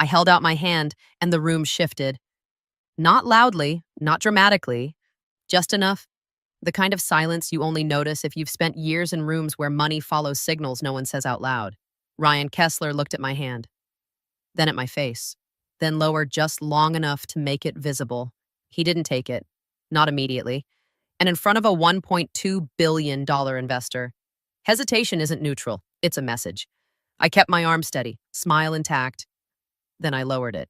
I held out my hand, and the room shifted. Not loudly, not dramatically, just enough. The kind of silence you only notice if you've spent years in rooms where money follows signals no one says out loud. Ryan Kessler looked at my hand, then at my face, then lowered just long enough to make it visible. He didn't take it, not immediately, and in front of a $1.2 billion investor. Hesitation isn't neutral, it's a message. I kept my arm steady, smile intact. Then I lowered it.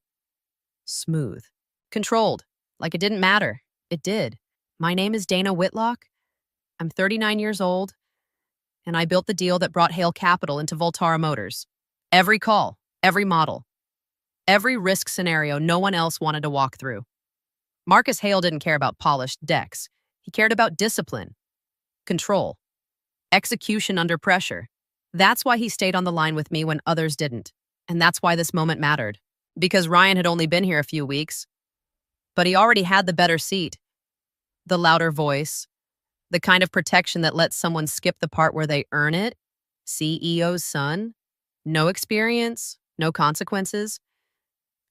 Smooth. Controlled. Like it didn't matter. It did. My name is Dana Whitlock. I'm 39 years old, and I built the deal that brought Hale Capital into Voltara Motors. Every call, every model, every risk scenario no one else wanted to walk through. Marcus Hale didn't care about polished decks. He cared about discipline, control, execution under pressure. That's why he stayed on the line with me when others didn't. And that's why this moment mattered. Because Ryan had only been here a few weeks, but he already had the better seat, the louder voice, the kind of protection that lets someone skip the part where they earn it. CEO's son, no experience, no consequences.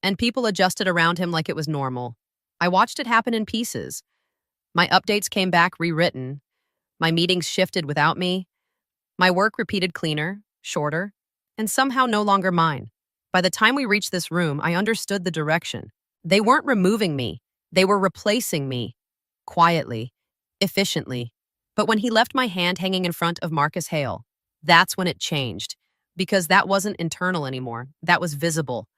And people adjusted around him like it was normal. I watched it happen in pieces. My updates came back rewritten. My meetings shifted without me. My work repeated cleaner, shorter, and somehow no longer mine. By the time we reached this room, I understood the direction. They weren't removing me. They were replacing me. Quietly, efficiently. But when he left my hand hanging in front of Marcus Hale, that's when it changed. Because that wasn't internal anymore. That was visible.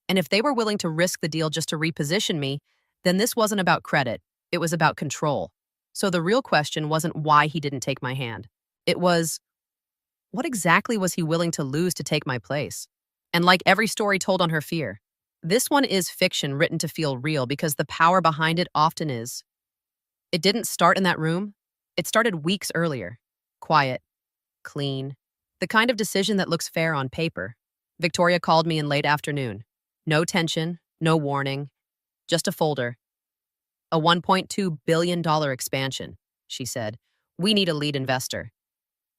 And if they were willing to risk the deal just to reposition me, then this wasn't about credit. It was about control. So the real question wasn't why he didn't take my hand. It was, what exactly was he willing to lose to take my place? And like every story told on her fear, this one is fiction written to feel real because the power behind it often is. It didn't start in that room. It started weeks earlier. Quiet, clean, the kind of decision that looks fair on paper. Victoria called me in late afternoon. No tension, no warning, just a folder. A $1.2 billion expansion, she said. We need a lead investor.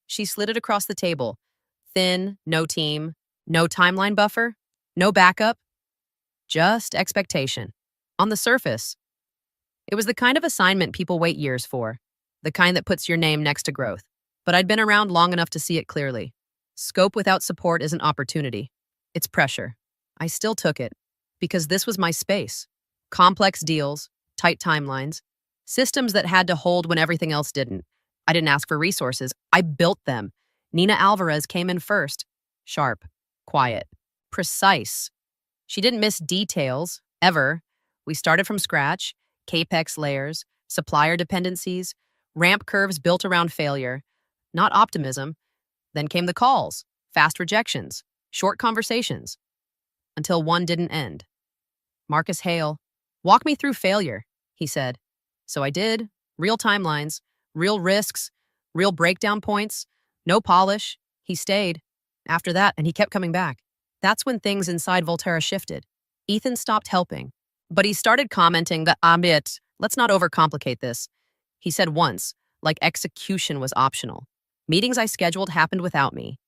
She slid it across the table. Thin, no team, no timeline buffer, no backup, just expectation. On the surface, it was the kind of assignment people wait years for, the kind that puts your name next to growth. But I'd been around long enough to see it clearly. Scope without support isn't opportunity. It's pressure. I still took it, because this was my space. Complex deals, tight timelines, systems that had to hold when everything else didn't. I didn't ask for resources. I built them. Nina Alvarez came in first. Sharp, quiet, precise. She didn't miss details, ever. We started from scratch, CAPEX layers, supplier dependencies, ramp curves built around failure, not optimism. Then came the calls, fast rejections, short conversations, until one didn't end. Marcus Hale, walk me through failure, he said. So I did. Real timelines, real risks, real breakdown points, no polish. He stayed. After that, and he kept coming back. That's when things inside Volterra shifted. Ethan stopped helping, but he started commenting that, let's not overcomplicate this. He said once, like execution was optional. Meetings I scheduled happened without me.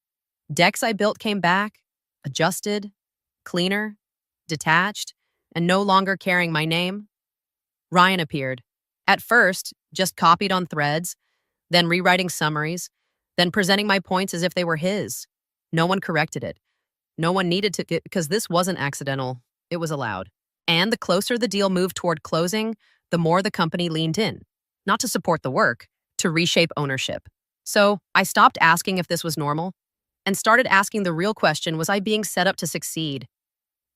Decks I built came back, adjusted, cleaner, detached, and no longer carrying my name. Ryan appeared. At first, just copied on threads, then rewriting summaries, then presenting my points as if they were his. No one corrected it. No one needed to, because this wasn't accidental. It was allowed. And the closer the deal moved toward closing, the more the company leaned in. Not to support the work, to reshape ownership. So I stopped asking if this was normal and started asking the real question, was I being set up to succeed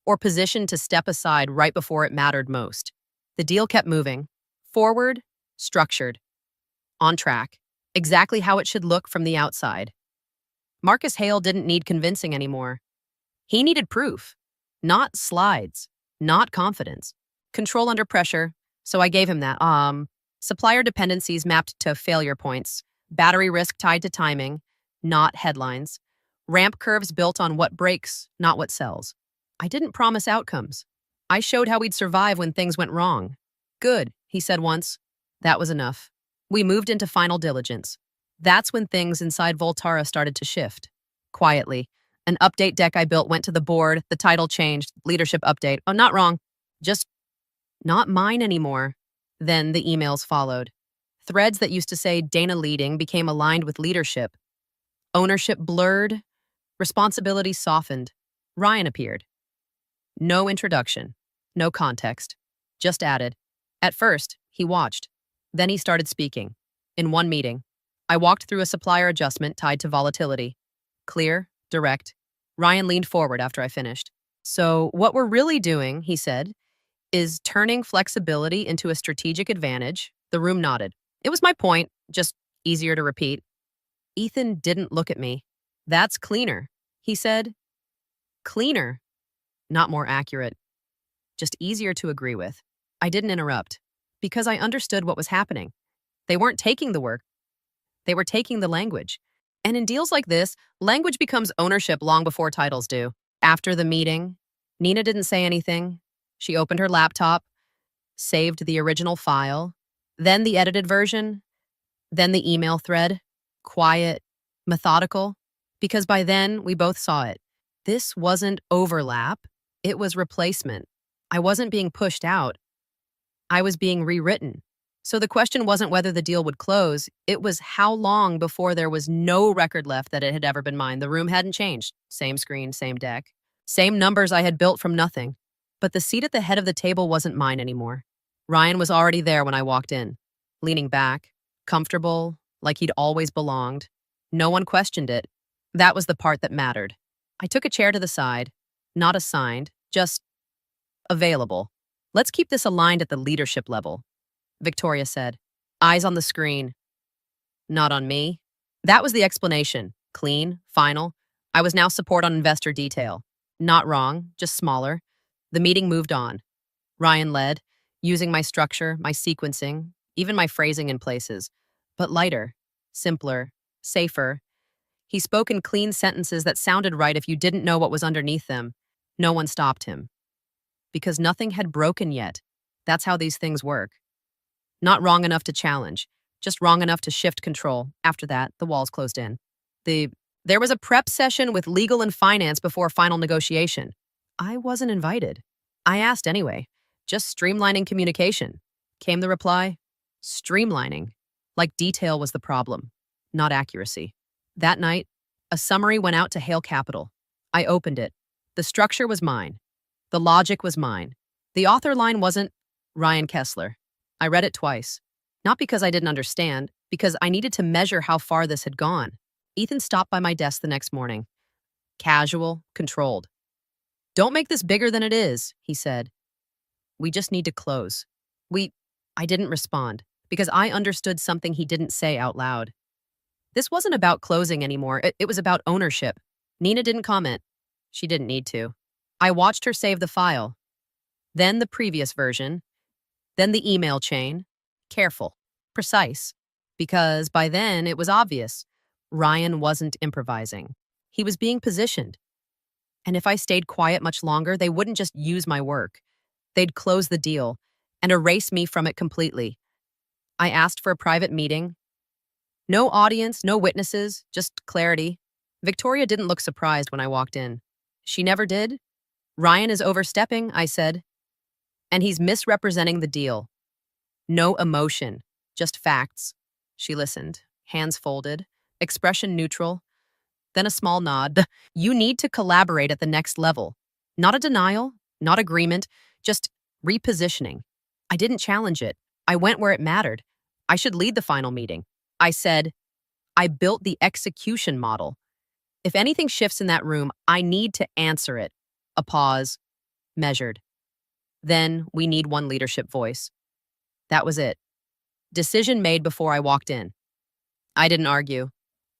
or positioned to step aside right before it mattered most? The deal kept moving. Forward, structured, on track, exactly how it should look from the outside. Marcus Hale didn't need convincing anymore. He needed proof, not slides, not confidence. Control under pressure, so I gave him that. Supplier dependencies mapped to failure points, battery risk tied to timing, not headlines, ramp curves built on what breaks, not what sells. I didn't promise outcomes. I showed how we'd survive when things went wrong. Good, he said once. That was enough. We moved into final diligence. That's when things inside Voltara started to shift. Quietly, An update deck I built went to the board. The title changed. Leadership update. Oh, not wrong. Just not mine anymore. Then the emails followed. Threads that used to say Dana leading became aligned with leadership. Ownership blurred. Responsibility softened. Ryan appeared. No introduction. No context. Just added. At first, he watched. Then he started speaking. In one meeting, I walked through a supplier adjustment tied to volatility. Clear, direct. Ryan leaned forward after I finished. So, what we're really doing, he said, is turning flexibility into a strategic advantage. The room nodded. It was my point, just easier to repeat. Ethan didn't look at me. That's cleaner, he said. Cleaner, not more accurate. Just easier to agree with. I didn't interrupt, because I understood what was happening. They weren't taking the work. They were taking the language. And in deals like this, language becomes ownership long before titles do. After the meeting, Nina didn't say anything. She opened her laptop, saved the original file, then the edited version, then the email thread. Quiet, methodical, because by then we both saw it. This wasn't overlap, it was replacement. I wasn't being pushed out. I was being rewritten. So the question wasn't whether the deal would close, it was how long before there was no record left that it had ever been mine. The room hadn't changed. Same screen, same deck. Same numbers I had built from nothing. But the seat at the head of the table wasn't mine anymore. Ryan was already there when I walked in, leaning back, comfortable, like he'd always belonged. No one questioned it. That was the part that mattered. I took a chair to the side, not assigned, just available. Let's keep this aligned at the leadership level, Victoria said. Eyes on the screen. Not on me. That was the explanation. Clean, final. I was now support on investor detail. Not wrong, just smaller. The meeting moved on. Ryan led, using my structure, my sequencing, even my phrasing in places, but lighter, simpler, safer. He spoke in clean sentences that sounded right if you didn't know what was underneath them. No one stopped him. Because nothing had broken yet. That's how these things work. Not wrong enough to challenge, just wrong enough to shift control. After that, the walls closed in. There was a prep session with legal and finance before final negotiation. I wasn't invited. I asked anyway, just streamlining communication. Came the reply, streamlining, like detail was the problem, not accuracy. That night, a summary went out to Hale Capital. I opened it. The structure was mine. The logic was mine. The author line wasn't Ryan Kessler. I read it twice. Not because I didn't understand, because I needed to measure how far this had gone. Ethan stopped by my desk the next morning. Casual, controlled. Don't make this bigger than it is, he said. We just need to close. I didn't respond, because I understood something he didn't say out loud. This wasn't about closing anymore, it was about ownership. Nina didn't comment. She didn't need to. I watched her save the file. Then the previous version. Then the email chain. Careful. Precise. Because by then it was obvious. Ryan wasn't improvising. He was being positioned. And if I stayed quiet much longer, they wouldn't just use my work. They'd close the deal and erase me from it completely. I asked for a private meeting. No audience, no witnesses, just clarity. Victoria didn't look surprised when I walked in. She never did. Ryan is overstepping, I said. And he's misrepresenting the deal. No emotion, just facts. She listened, hands folded, expression neutral. Then a small nod. You need to collaborate at the next level. Not a denial, not agreement, just repositioning. I didn't challenge it. I went where it mattered. I should lead the final meeting. I said, I built the execution model. If anything shifts in that room, I need to answer it. A pause, measured. Then we need one leadership voice. That was it. Decision made before I walked in. I didn't argue,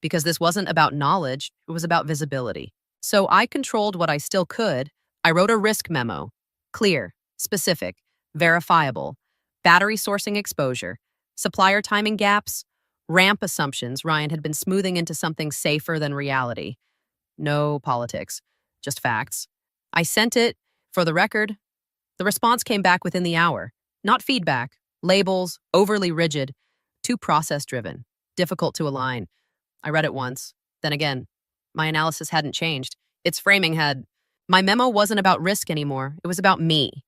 because this wasn't about knowledge, it was about visibility. So I controlled what I still could. I wrote a risk memo. Clear, specific, verifiable, battery sourcing exposure, supplier timing gaps, ramp assumptions Ryan had been smoothing into something safer than reality. No politics, just facts. I sent it. For the record, the response came back within the hour. Not feedback, labels, overly rigid, too process-driven, difficult to align. I read it once. Then again, my analysis hadn't changed. Its framing had, "My memo wasn't about risk anymore, it was about me."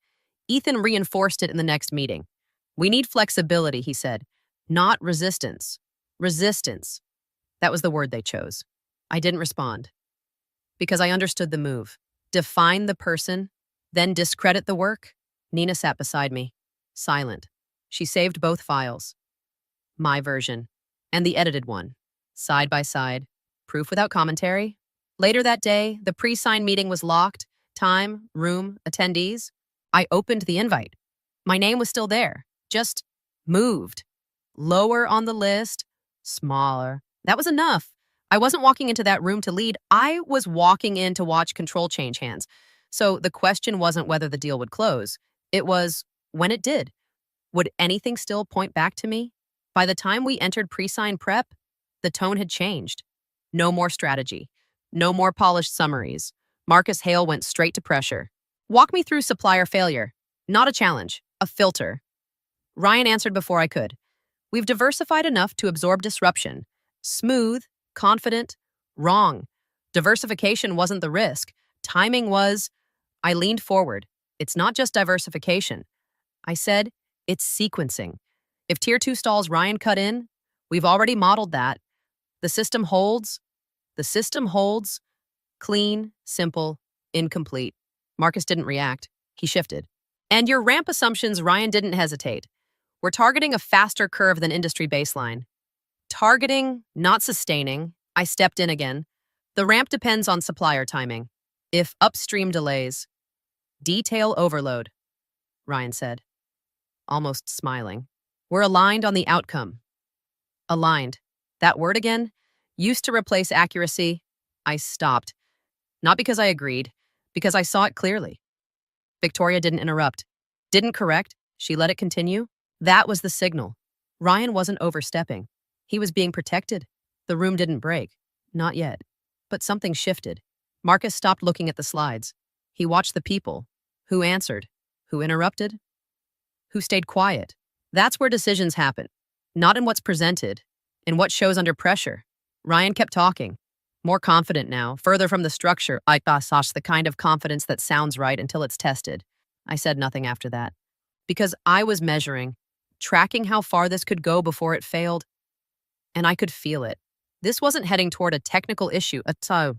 Ethan reinforced it in the next meeting. "We need flexibility," he said, "not resistance." Resistance. That was the word they chose. I didn't respond because I understood the move. Define the person, then discredit the work. Nina sat beside me, silent. She saved both files, my version and the edited one, side by side, proof without commentary. Later that day, the pre-sign meeting was locked, time, room, attendees. I opened the invite. My name was still there, just moved. Lower on the list, smaller. That was enough. I wasn't walking into that room to lead. I was walking in to watch control change hands. So the question wasn't whether the deal would close. It was when it did. Would anything still point back to me? By the time we entered pre-sign prep, the tone had changed. No more strategy. No more polished summaries. Marcus Hale went straight to pressure. "Walk me through supplier failure." Not a challenge, a filter. Ryan answered before I could. "We've diversified enough to absorb disruption. Smooth, confident, wrong. Diversification wasn't the risk. Timing was." I leaned forward. "It's not just diversification." I said, "It's sequencing. If Tier 2 stalls, Ryan cut in. We've already modeled that. The system holds. The system holds. Clean, simple, incomplete." Marcus didn't react. He shifted. "And your ramp assumptions," Ryan didn't hesitate. "We're targeting a faster curve than industry baseline." Targeting, not sustaining. I stepped in again. "The ramp depends on supplier timing. If upstream delays, detail overload," Ryan said, almost smiling. "We're aligned on the outcome." Aligned. That word again used to replace accuracy. I stopped. Not because I agreed, because I saw it clearly. Victoria didn't interrupt, didn't correct. She let it continue. That was the signal. Ryan wasn't overstepping. He was being protected. The room didn't break. Not yet. But something shifted. Marcus stopped looking at the slides. He watched the people. Who answered? Who interrupted? Who stayed quiet? That's where decisions happen. Not in what's presented, in what shows under pressure. Ryan kept talking. More confident now, further from the structure. I saw the kind of confidence that sounds right until it's tested. I said nothing after that. Because I was measuring, tracking how far this could go before it failed. And I could feel it. This wasn't heading toward a technical issue. It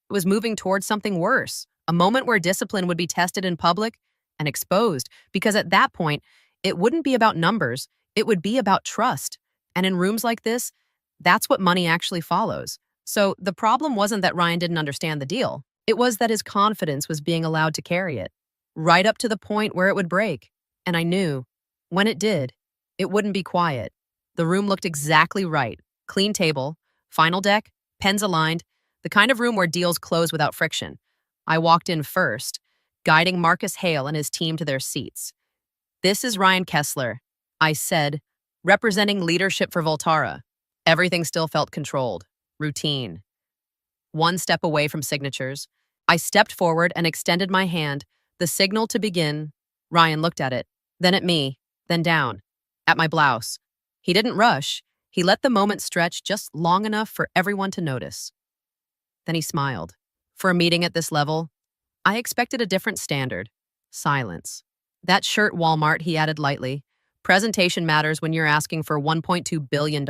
was moving towards something worse. A moment where discipline would be tested in public and exposed. Because at that point, it wouldn't be about numbers. It would be about trust. And in rooms like this, that's what money actually follows. So the problem wasn't that Ryan didn't understand the deal. It was that his confidence was being allowed to carry it, right up to the point where it would break. And I knew, when it did, it wouldn't be quiet. The room looked exactly right. Clean table, final deck, pens aligned, the kind of room where deals close without friction. I walked in first, guiding Marcus Hale and his team to their seats. "This is Ryan Kessler," I said, representing leadership for Voltara. Everything still felt controlled, routine. One step away from signatures, I stepped forward and extended my hand, the signal to begin. Ryan looked at it, then at me, then down, at my blouse. He didn't rush. He let the moment stretch just long enough for everyone to notice. Then he smiled. For a meeting at this level, I expected a different standard. Silence. "That shirt, Walmart," he added lightly. "Presentation matters when you're asking for $1.2 billion.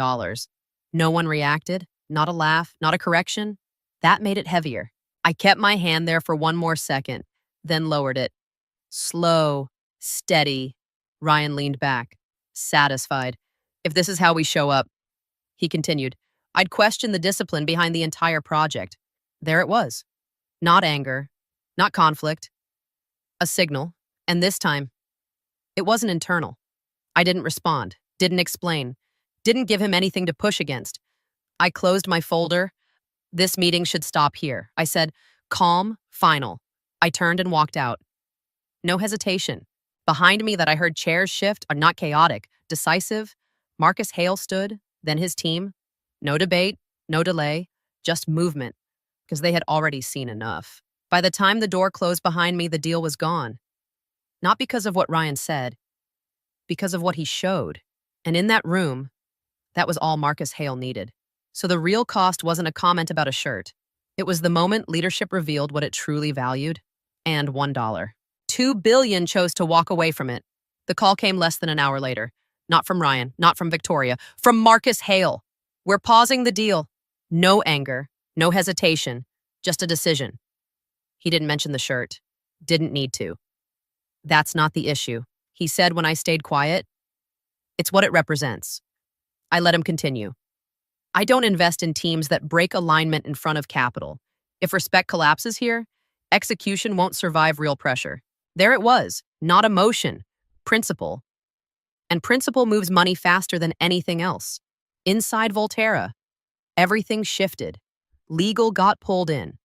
No one reacted, not a laugh, not a correction. That made it heavier. I kept my hand there for one more second, then lowered it. Slow, steady. Ryan leaned back, satisfied. "If this is how we show up," he continued, "I'd question the discipline behind the entire project." There it was. Not anger, not conflict. A signal. And this time, it wasn't internal. I didn't respond, didn't explain, didn't give him anything to push against. I closed my folder. "This meeting should stop here," I said, calm, final. I turned and walked out. No hesitation. Behind me that I heard chairs shift are not chaotic, decisive. Marcus Hale stood, then his team. No debate, no delay, just movement, because they had already seen enough. By the time the door closed behind me, the deal was gone. Not because of what Ryan said, because of what he showed. And in that room, that was all Marcus Hale needed. So the real cost wasn't a comment about a shirt. It was the moment leadership revealed what it truly valued, and $1. 2 billion chose to walk away from it. The call came less than an hour later. Not from Ryan, not from Victoria, from Marcus Hale. We're pausing the deal. No anger, no hesitation, just a decision. He didn't mention the shirt. Didn't need to. That's not the issue. He said when I stayed quiet, it's what it represents. I let him continue. I don't invest in teams that break alignment in front of capital. If respect collapses here, execution won't survive real pressure. There it was, not emotion, principle. And principle moves money faster than anything else. Inside Volterra, everything shifted. Legal got pulled in.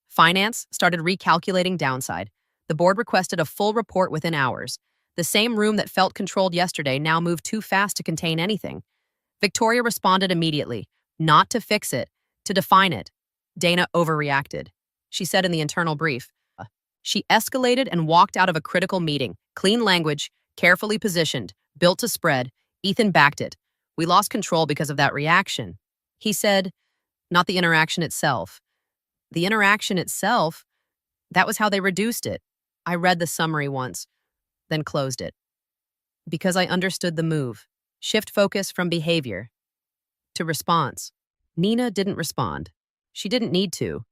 Finance started recalculating downside. The board requested a full report within hours. The same room that felt controlled yesterday now moved too fast to contain anything. Victoria responded immediately, not to fix it, to define it. Dana overreacted. She said in the internal brief. She escalated and walked out of a critical meeting. Clean language, carefully positioned, built to spread. Ethan backed it. We lost control because of that reaction. He said, not the interaction itself. The interaction itself, that was how they reduced it. I read the summary once, then closed it. Because I understood the move. Shift focus from behavior to response. Nina didn't respond. She didn't need to.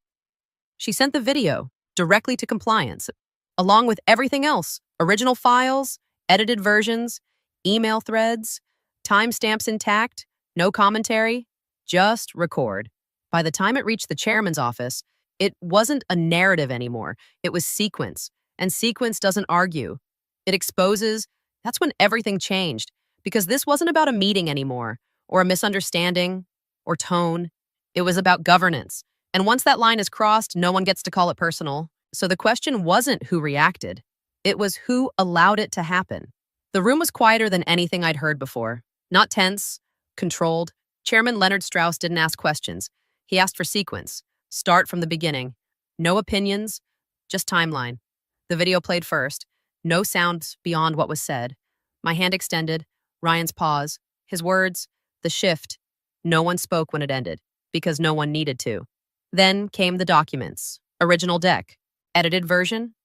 She sent the video directly to compliance, along with everything else, original files, edited versions, email threads, timestamps intact, no commentary, just record. By the time it reached the chairman's office, it wasn't a narrative anymore. It was sequence, and sequence doesn't argue. It exposes. That's when everything changed, because this wasn't about a meeting anymore, or a misunderstanding, or tone. It was about governance. And once that line is crossed, no one gets to call it personal. So the question wasn't who reacted. It was who allowed it to happen. The room was quieter than anything I'd heard before. Not tense, controlled. Chairman Leonard Strauss didn't ask questions. He asked for sequence. Start from the beginning. No opinions, just timeline. The video played first. No sounds beyond what was said. My hand extended. Ryan's pause. His words. The shift. No one spoke when it ended, because no one needed to. Then came the documents. Original deck. Edited version.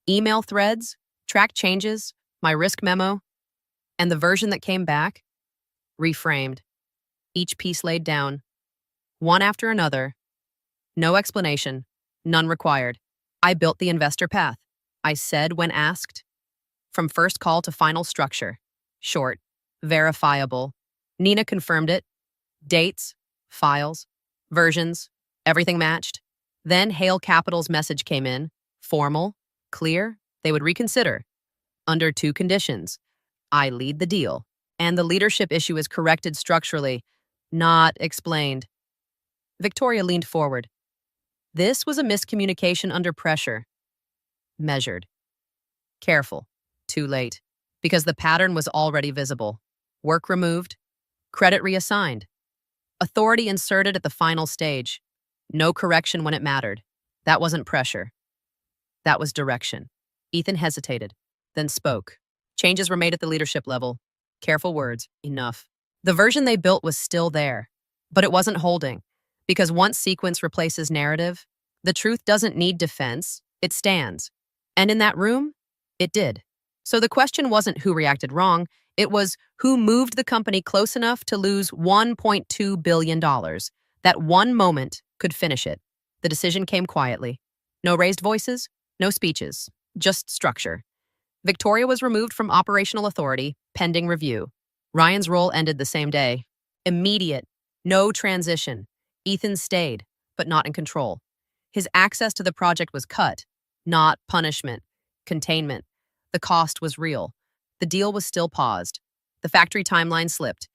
Email threads. Track changes. My risk memo. And the version that came back. Reframed. Each piece laid down. One after another. No explanation. None required. I built the investor path. I said when asked. From first call to final structure. Short. Verifiable. Nina confirmed it. Dates. Files. Versions. Everything matched. Then Hale Capital's message came in. Formal. Clear. They would reconsider. Under 2 conditions. I lead the deal. And the leadership issue is corrected structurally. Not explained. Victoria leaned forward. This was a miscommunication under pressure. Measured. Careful. Too late. Because the pattern was already visible. Work removed. Credit reassigned. Authority inserted at the final stage. No correction when it mattered. That wasn't pressure. That was direction. Ethan hesitated, then spoke. Changes were made at the leadership level. Careful words. Enough. The version they built was still there, but it wasn't holding. Because once sequence replaces narrative, the truth doesn't need defense, it stands. And in that room, it did. So the question wasn't who reacted wrong, it was who moved the company close enough to lose $1.2 billion. That one moment could finish it. The decision came quietly. No raised voices, no speeches, just structure. Victoria was removed from operational authority, pending review. Ryan's role ended the same day. Immediate, no transition. Ethan stayed, but not in control. His access to the project was cut, not punishment, containment. The cost was real. The deal was still paused. The factory timeline slipped,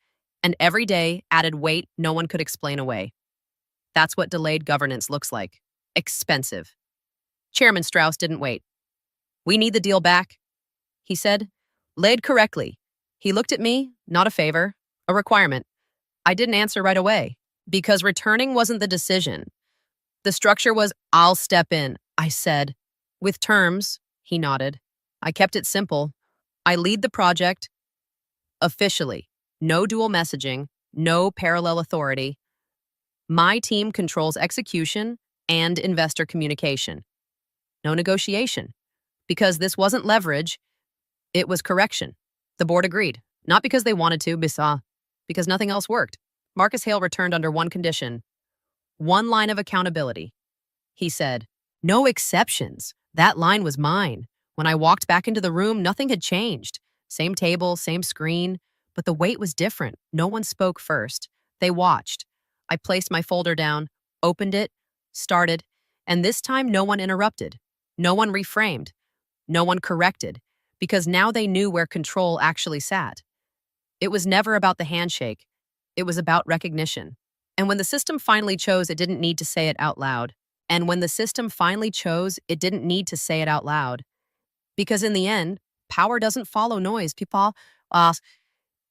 and every day added weight no one could explain away. That's what delayed governance looks like. Expensive. Chairman Strauss didn't wait. We need the deal back, he said. Laid correctly. He looked at me, not a favor, a requirement. I didn't answer right away, because returning wasn't the decision. The structure was, I'll step in, I said. With terms, he nodded. I kept it simple. I lead the project. Officially. No dual messaging, no parallel authority. My team controls execution, and investor communication. No negotiation. Because this wasn't leverage, it was correction. The board agreed. Not because they wanted to, because nothing else worked. Marcus Hale returned under one condition. One line of accountability. He said, "No exceptions. That line was mine. When I walked back into the room, nothing had changed. Same table, same screen, but the weight was different. No one spoke first. They watched. I placed my folder down, opened it, started, and this time no one interrupted. No one reframed. No one corrected, because now they knew where control actually sat. It was never about the handshake. It was about recognition. And when the system finally chose, it didn't need to say it out loud. And when the system finally chose, it didn't need to say it out loud. Because in the end, power doesn't follow noise.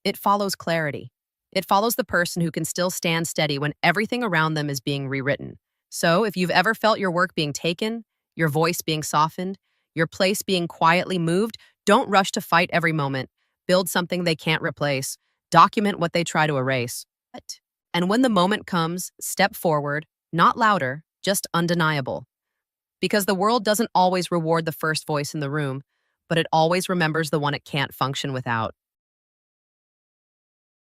It follows clarity. It follows the person who can still stand steady when everything around them is being rewritten. So if you've ever felt your work being taken, your voice being softened, your place being quietly moved, don't rush to fight every moment. Build something they can't replace. Document what they try to erase. And when the moment comes, step forward, not louder, just undeniable. Because the world doesn't always reward the first voice in the room, but it always remembers the one it can't function without.